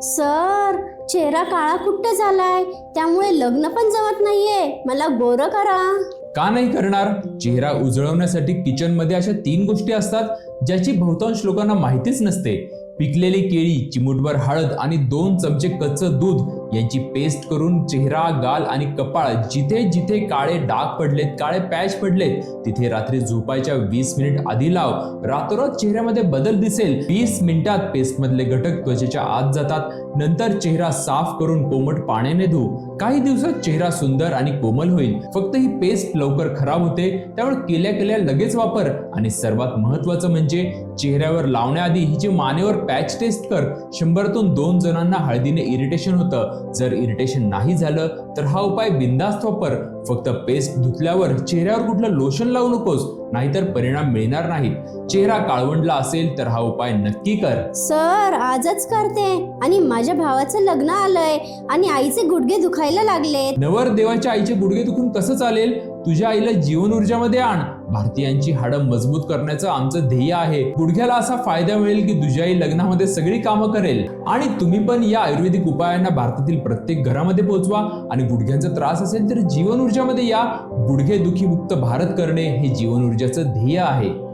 Sir, चेहरा काळा कुट्ट झालाय, त्यामुळे लग्न पण जमत नाहीये. मला गोरं करा. का नाही करणार? चेहरा उजळवण्यासाठी किचन मध्ये अशा 3 गोष्टी असतात ज्याची बहुतांश लोकांना माहितीच नसते. पिकलेली केळी, चिमूटभर हळद आणि 2 चमचे कच्चं दूध यांची पेस्ट करून चेहरा, गाल आणि कपाळ जिथे जिथे काळे डाग पडलेत, काळे पॅच पडलेत, तिथे रात्री झोपायच्या 20 मिनिट आधी लाव. रातोरात चेहऱ्यामध्ये बदल दिसेल. 20 मिनिटात पेस्ट मधले घटक त्वचेच्या आत जातात. नंतर चेहरा साफ करून कोमट पाण्याने धु. काही दिवसात चेहरा सुंदर आणि कोमल होईल. फक्त ही पेस्ट लवकर खराब होते, त्यामुळे केल्या केल्या लगेच वापर. आणि सर्वात महत्त्वाचं म्हणजे चेहऱ्यावर लावण्याआधी हिची मानेवर पॅच टेस्ट कर. 100तून 2 जणांना हळदीने इरिटेशन होतं. जर इरिटेशन नाही झालं तर हा उपाय बिनधास्त वापर. फक्त पेस्ट धुतल्यावर चेहऱ्यावर कुठलं लोशन लावू नकोस, नाहीतर परिणाम मिळणार नाहीत. चेहरा काळवंडला असेल तर हा उपाय नक्की कर. सर, आजच करते. आणि माझ्या भावाचं लग्न आलंय आणि आईचे गुडघे दुखायला लागले. नवरदेवाच्या आईचे गुडघे दुखून कसं चालेल? तुझ्या आईला जीवन ऊर्जामध्ये आण. भारतीयांची हाडं मजबूत करण्याचं आमचं ध्येय आहे. गुडघ्याला असा फायदा मिळेल की तुझी आई लग्नामध्ये सगळी कामं करेल. आणि तुम्ही पण या आयुर्वेदिक उपायांना भारतातील प्रत्येक घरामध्ये पोहोचवा. आणि गुडघ्यांचा त्रास असेल तर जीवन ऊर्जामध्ये या. गुडघे दुखी मुक्त भारत करणे हे जीवन ऊर्जाचं ध्येय आहे.